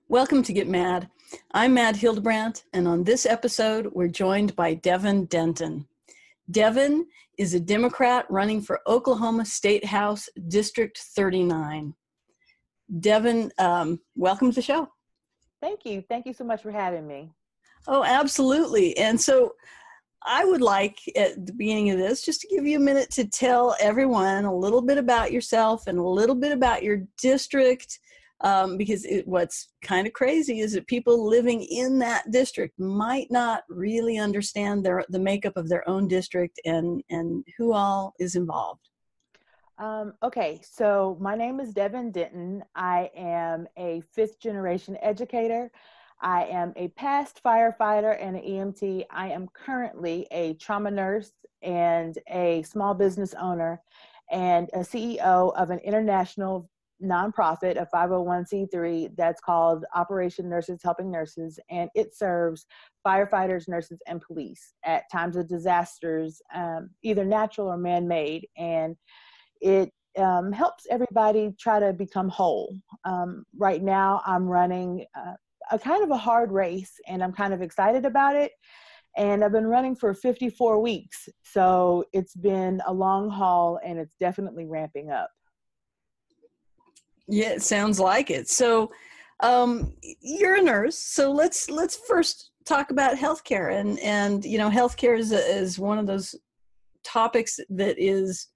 Welcome to Get Mad. I'm Mad Hildebrandt, and on this episode, we're joined by Devyn Denton. Devyn is a Democrat running for Oklahoma State House District 39. Devyn, welcome to the show. Thank you. Thank you so much for having me. Oh, absolutely. And so I would like at the beginning of this just to give you a minute to tell everyone a little bit about yourself and a little bit about your district. Because what's kind of crazy is that people living in that district might not really understand the makeup of their own district and who all is involved. Okay, so my name is Devyn Denton. I am a fifth generation educator. I am a past firefighter and an EMT. I am currently a trauma nurse and a small business owner and a CEO of an international nonprofit, a 501c3 that's called Operation Nurses Helping Nurses, and it serves firefighters, nurses, and police at times of disasters, either natural or man-made, and it helps everybody try to become whole. Right now, I'm running a kind of a hard race, and I'm kind of excited about it. And I've been running for 54 weeks, so it's been a long haul, and it's definitely ramping up. Yeah, it sounds like it. So you're a nurse. So let's first talk about healthcare. And you know, healthcare is one of those topics that is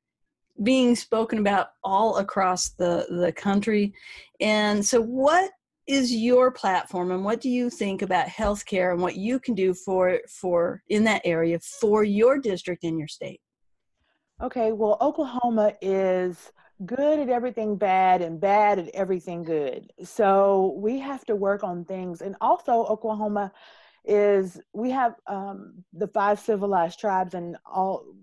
being spoken about all across the country. And so what is your platform and what do you think about healthcare and what you can do for in that area for your district in your state? Okay, well, Oklahoma is good at everything bad and bad at everything good. So we have to work on things. And also Oklahoma we have the 5 civilized tribes, and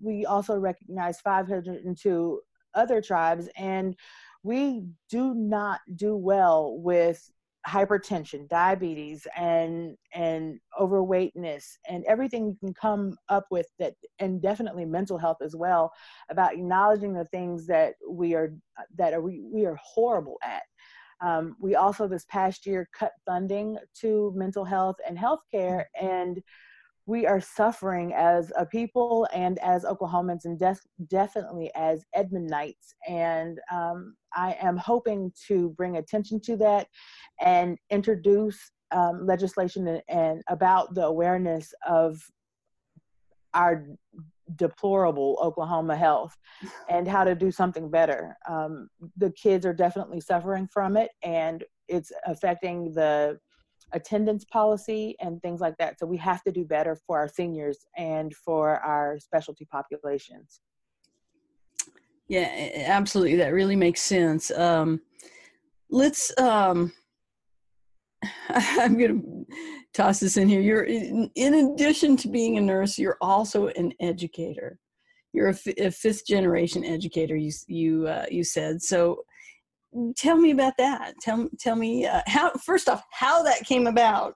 we also recognize 502 other tribes. And we do not do well with hypertension, diabetes, and overweightness, and everything you can come up with that, and definitely mental health as well, about acknowledging the things that we are horrible at. We also this past year cut funding to mental health and healthcare, and we are suffering as a people and as Oklahomans, and definitely as Edmondites. And I am hoping to bring attention to that and introduce legislation and about the awareness of our deplorable Oklahoma health and how to do something better. The kids are definitely suffering from it, and it's affecting the attendance policy and things like that. So we have to do better for our seniors and for our specialty populations. Yeah, absolutely. That really makes sense. Let's I'm going to toss this in here. You're in addition to being a nurse, you're also an educator. You're a fifth generation educator. You said so. Tell me about that. Tell me how. First off, how that came about,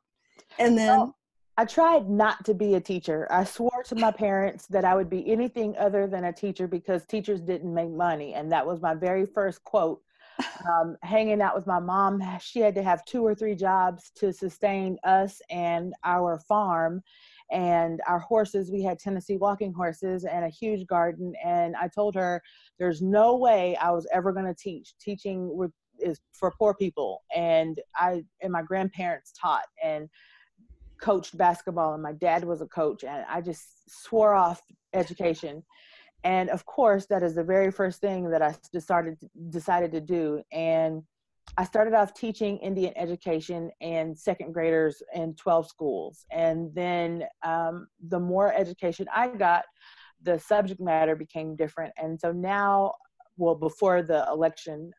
and then. Well, I tried not to be a teacher. I swore to my parents that I would be anything other than a teacher because teachers didn't make money, and that was my very first quote. Hanging out with my mom, she had to have 2 or 3 jobs to sustain us and our farm and our horses. We had Tennessee walking horses and a huge garden. And I told her there's no way I was ever going to teach. Teaching is for poor people. And my grandparents taught and coached basketball, and my dad was a coach, and I just swore off education. And of course, that is the very first thing that I decided to do. And I started off teaching Indian education and second graders in 12 schools. And then the more education I got, the subject matter became different. And so now, well, before the election,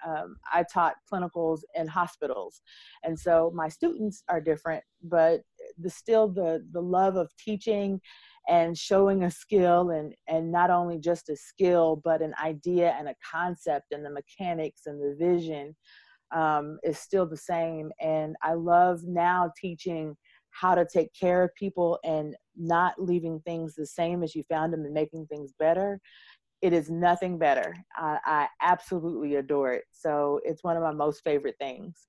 I taught clinicals in hospitals. And so my students are different, but still the love of teaching and showing a skill, and not only just a skill, but an idea and a concept and the mechanics and the vision is still the same. And I love now teaching how to take care of people and not leaving things the same as you found them and making things better. It is nothing better. I absolutely adore it. So it's one of my most favorite things.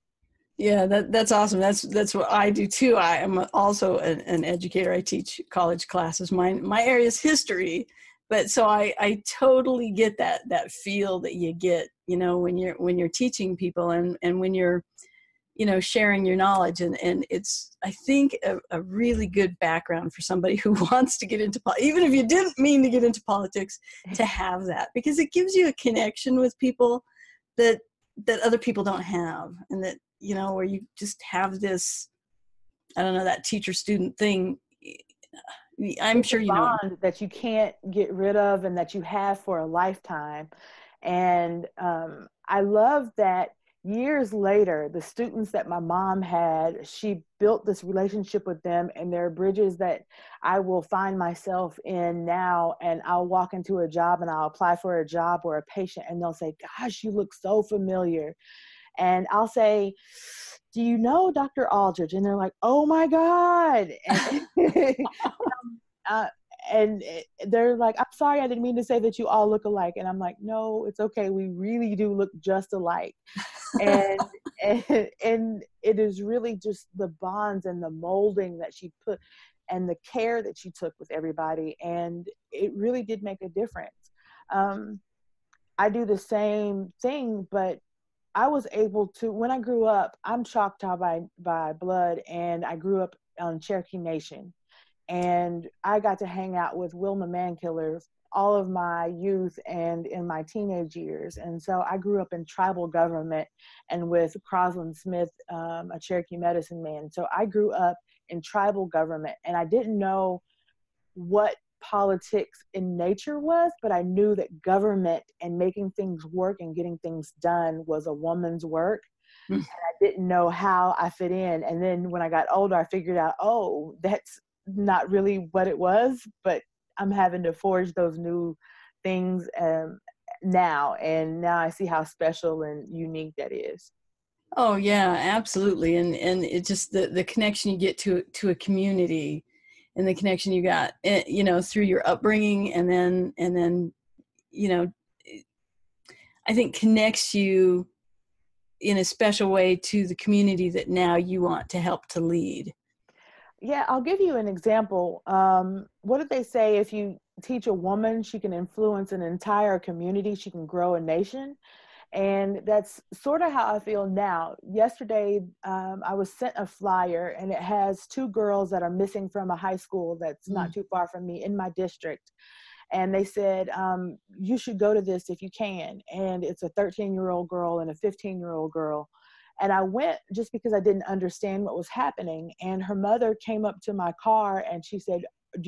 Yeah, that's awesome. That's what I do too. I am also an educator. I teach college classes. My area is history, but so I totally get that feel that you get, when you're teaching people, and when you're, sharing your knowledge, and it's, I think, a really good background for somebody who wants to get into even if you didn't mean to get into politics, to have that, because it gives you a connection with people that other people don't have, and that, where you just have this, I don't know, that teacher student thing. I'm It's a sure you know. bond that you can't get rid of and that you have for a lifetime. And I love that years later, the students that my mom had, she built this relationship with them, and there are bridges that I will find myself in now, and I'll walk into a job and I'll apply for a job or a patient, and they'll say, "Gosh, you look so familiar." And I'll say, "Do you know Dr. Aldridge?" And they're like, "Oh my God." Uh, and they're like, "I'm sorry, I didn't mean to say that you all look alike." And I'm like, "No, it's okay. We really do look just alike." And, and it is really just the bonds and the molding that she put and the care that she took with everybody. And it really did make a difference. I do the same thing, but I was able to, when I grew up, I'm Choctaw by blood, and I grew up on Cherokee Nation. And I got to hang out with Wilma Mankiller all of my youth and in my teenage years. And so I grew up in tribal government and with Crosland Smith, a Cherokee medicine man. So I grew up in tribal government, and I didn't know what politics in nature was, but I knew that government and making things work and getting things done was a woman's work. Mm. I didn't know how I fit in. And then when I got older, I figured out, oh, that's not really what it was, but I'm having to forge those new things now. And now I see how special and unique that is. Oh yeah, absolutely. And it just, the connection you get to a community, and the connection you got, through your upbringing, and then, you know, I think connects you in a special way to the community that now you want to help to lead. Yeah, I'll give you an example. What did they say? If you teach a woman, she can influence an entire community, she can grow a nation. And that's sort of how I feel now. Yesterday, I was sent a flyer, and it has two girls that are missing from a high school that's not too far from me in my district. And they said, you should go to this if you can. And it's a 13-year-old girl and a 15-year-old girl. And I went just because I didn't understand what was happening. And her mother came up to my car and she said, are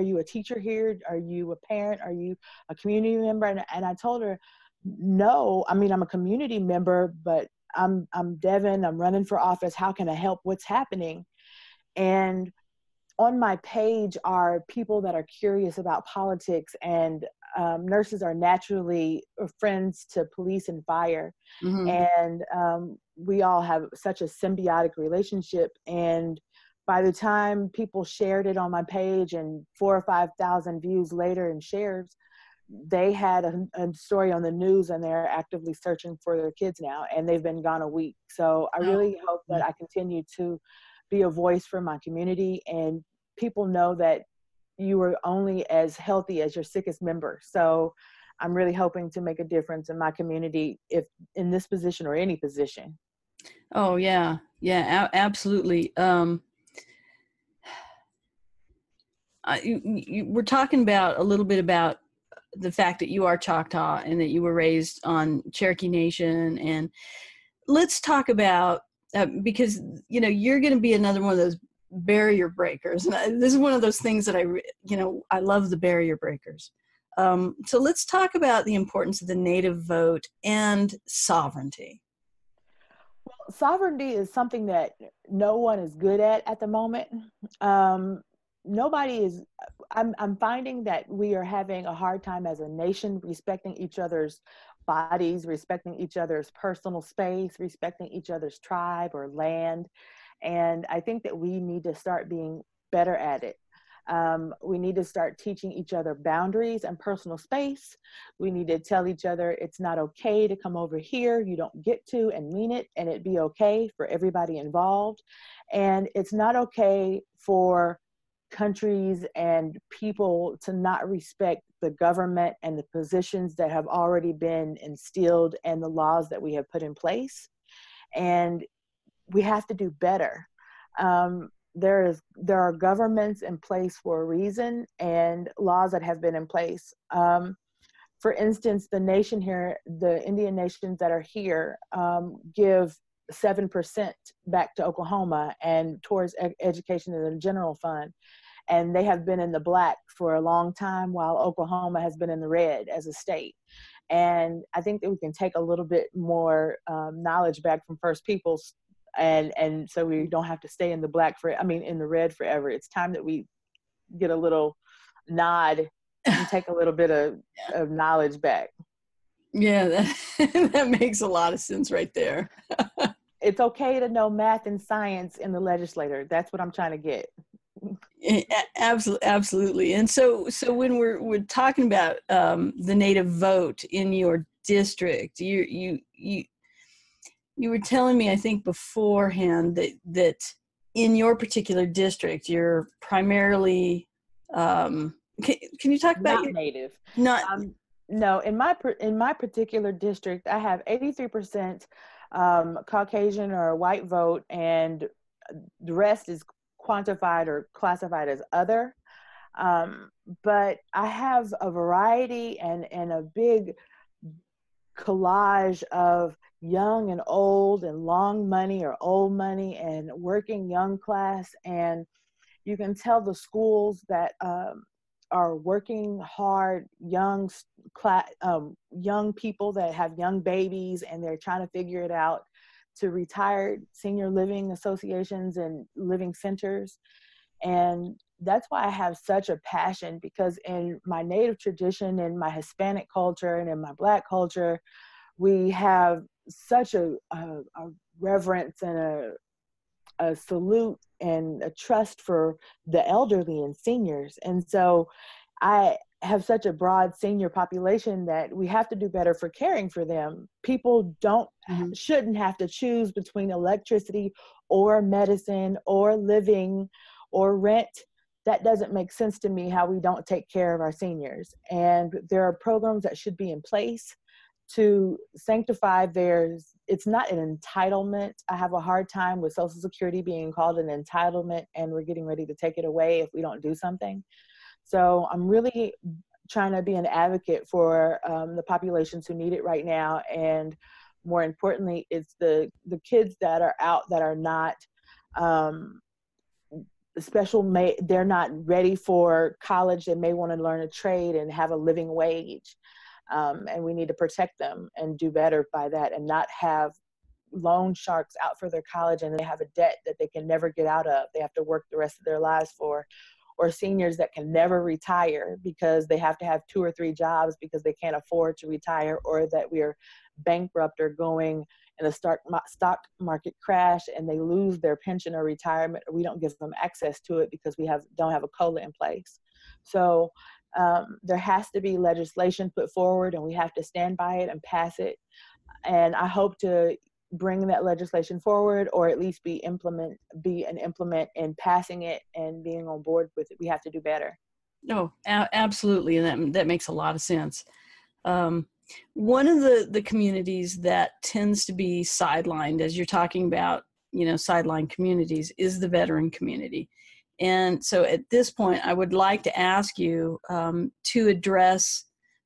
you a teacher here? Are you a parent? Are you a community member? And I told her, no, I mean, I'm a community member, but I'm Devyn, I'm running for office. How can I help? What's happening? And on my page are people that are curious about politics, and nurses are naturally friends to police and fire. Mm-hmm. And we all have such a symbiotic relationship. And by the time people shared it on my page, and 4,000 or 5,000 views later and shares, they had a story on the news, and they're actively searching for their kids now, and they've been gone a week. So I really hope that I continue to be a voice for my community, and people know that you are only as healthy as your sickest member. So I'm really hoping to make a difference in my community, if in this position or any position. Oh yeah, yeah, absolutely. We're talking about a little bit about the fact that you are Choctaw and that you were raised on Cherokee Nation, and let's talk about because you're going to be another one of those barrier breakers, and this is one of those things that I love the barrier breakers. So let's talk about the importance of the Native vote and sovereignty. Well, sovereignty is something that no one is good at the moment. Nobody is. I'm finding that we are having a hard time as a nation respecting each other's bodies, respecting each other's personal space, respecting each other's tribe or land. And I think that we need to start being better at it. We need to start teaching each other boundaries and personal space. We need to tell each other it's not okay to come over here. You don't get to, and mean it, and it be okay for everybody involved. And it's not okay for countries and people to not respect the government and the positions that have already been instilled and the laws that we have put in place. And we have to do better. There are governments in place for a reason, and laws that have been in place. For instance, the nation here, the Indian nations that are here, give 7% back to Oklahoma and towards education in the general fund. And they have been in the black for a long time, while Oklahoma has been in the red as a state. And I think that we can take a little bit more knowledge back from First Peoples, and so we don't have to stay in the in the red forever. It's time that we get a little nod and take a little bit of knowledge back. Yeah, that makes a lot of sense right there. It's okay to know math and science in the legislator. That's what I'm trying to get. Absolutely. And so when we're talking about the Native vote in your district, you were telling me, I think beforehand, that in your particular district, you're primarily can you talk about not Native? Not no. In my particular district, I have 83% Caucasian or white vote, and the rest is quantified or classified as other. But I have a variety and a big collage of young and old and long money or old money and working young class. And you can tell the schools that are working hard, young people that have young babies, and they're trying to figure it out, to retired senior living associations and living centers. And that's why I have such a passion, because in my Native tradition, in my Hispanic culture, and in my Black culture, we have such a reverence and a salute and a trust for the elderly and seniors. And so I have such a broad senior population that we have to do better for caring for them. People shouldn't have to choose between electricity or medicine or living or rent. That doesn't make sense to me, how we don't take care of our seniors. And there are programs that should be in place to sanctify theirs. It's not an entitlement. I have a hard time with Social Security being called an entitlement, and we're getting ready to take it away if we don't do something. So I'm really trying to be an advocate for the populations who need it right now. And more importantly, it's the kids that are out that are not they're not ready for college. They may want to learn a trade and have a living wage. And we need to protect them and do better by that, and not have loan sharks out for their college and they have a debt that they can never get out of. They have to work the rest of their lives for. Or seniors that can never retire because they have to have 2 or 3 jobs because they can't afford to retire, or that we're bankrupt or going in a stock market crash and they lose their pension or retirement, or we don't give them access to it because we don't have a COLA in place. So there has to be legislation put forward, and we have to stand by it and pass it. And I hope to bring that legislation forward, or at least be an implement in passing it and being on board with it. We have to do better. No, absolutely. And that makes a lot of sense. One of the communities that tends to be sidelined, as you're talking about, sidelined communities, is the veteran community. And so at this point, I would like to ask you to address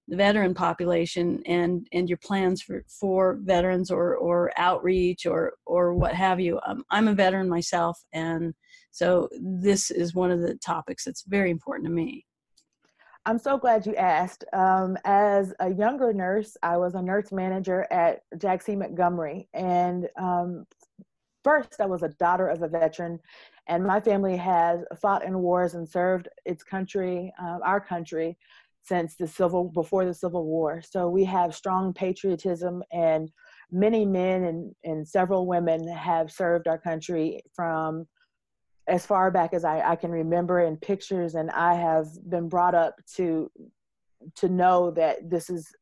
the veteran population and your plans for veterans or outreach or what have you. I'm a veteran myself, and so this is one of the topics that's very important to me. I'm so glad you asked. As a younger nurse, I was a nurse manager at Jack C. Montgomery. And first, I was a daughter of a veteran, and my family has fought in wars and served its country, our country, since before the Civil War. So we have strong patriotism, and many men and several women have served our country from as far back as I can remember in pictures, and I have been brought up to know that this is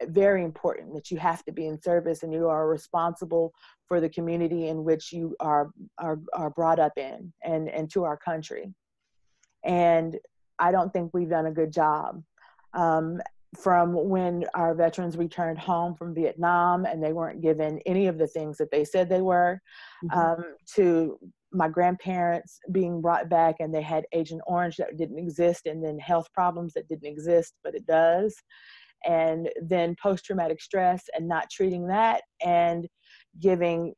very important, that you have to be in service and you are responsible for the community in which you are brought up in, and to our country. And I don't think we've done a good job. From when our veterans returned home from Vietnam and they weren't given any of the things that they said they were, to my grandparents being brought back and they had Agent Orange that didn't exist, and then health problems that didn't exist, but it does. And then post-traumatic stress and not treating that, and giving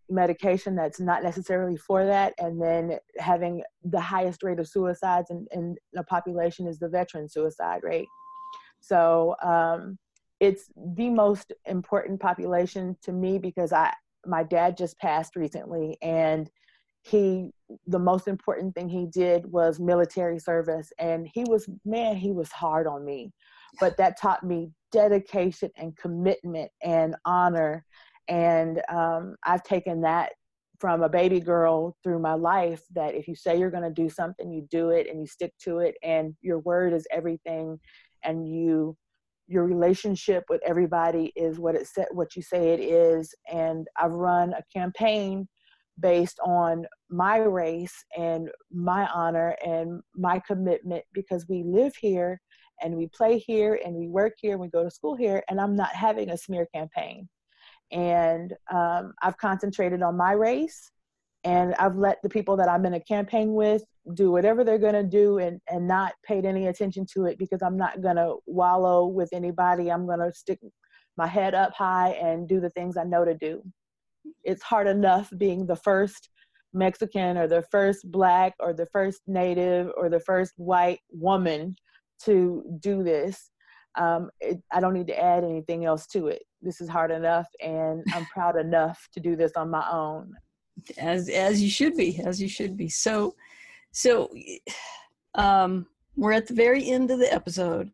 medication that's not necessarily for that, and then having the highest rate of suicides in the population is the veteran suicide rate. So it's the most important population to me, because my dad just passed recently, and the most important thing he did was military service, and he was hard on me, but that taught me dedication and commitment and honor. And I've taken that from a baby girl through my life, that if you say you're going to do something, you do it and you stick to it, and your word is everything, and your relationship with everybody is what you say it is. And I've run a campaign based on my race and my honor and my commitment, because we live here and we play here and we work here and we go to school here, and I'm not having a smear campaign. And I've concentrated on my race, and I've let the people that I'm in a campaign with do whatever they're going to do, and not paid any attention to it, because I'm not going to wallow with anybody. I'm going to stick my head up high and do the things I know to do. It's hard enough being the first Mexican or the first Black or the first Native or the first white woman to do this. I don't need to add anything else to it. This is hard enough, and I'm proud enough to do this on my own. As you should be, So we're at the very end of the episode.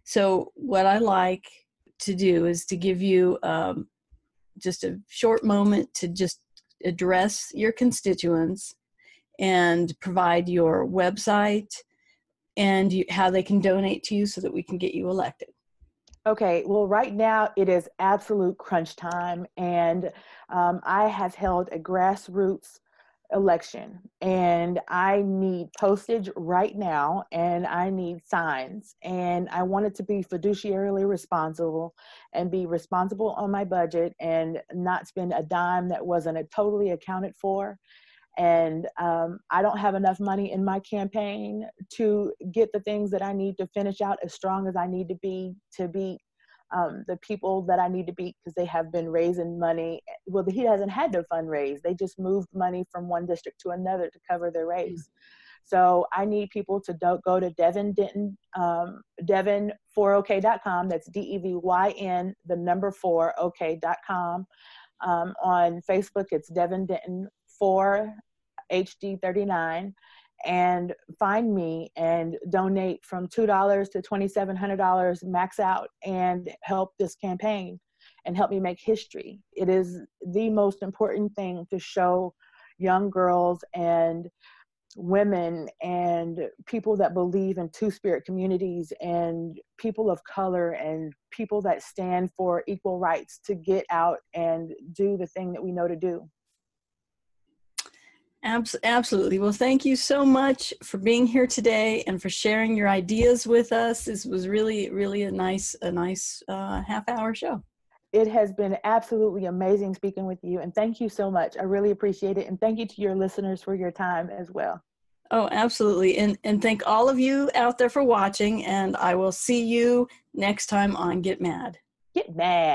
So what I like to do is to give you just a short moment to just address your constituents and provide your website and how they can donate to you so that we can get you elected. Okay, well, right now it is absolute crunch time, and I have held a grassroots election, and I need postage right now, and I need signs, and I wanted to be fiduciarily responsible and be responsible on my budget and not spend a dime that wasn't totally accounted for. And I don't have enough money in my campaign to get the things that I need to finish out as strong as I need to beat the people that I need to beat, because they have been raising money. Well, he hasn't had to fundraise. They just moved money from one district to another to cover their raise. So I need people to go to Devyn Denton, Devyn4ok.com. That's DEVYN, the number 4ok.com. On Facebook, it's Devyn Denton 4HD39, and find me and donate from $2 to $2,700 max out, and help this campaign and help me make history. It is the most important thing to show young girls and women and people that believe in two-spirit communities and people of color and people that stand for equal rights to get out and do the thing that we know to do. Absolutely. Well, thank you so much for being here today and for sharing your ideas with us. This was really, really a nice half-hour show. It has been absolutely amazing speaking with you, and thank you so much. I really appreciate it, and thank you to your listeners for your time as well. Oh, absolutely. And thank all of you out there for watching, and I will see you next time on Get Mad. Get mad.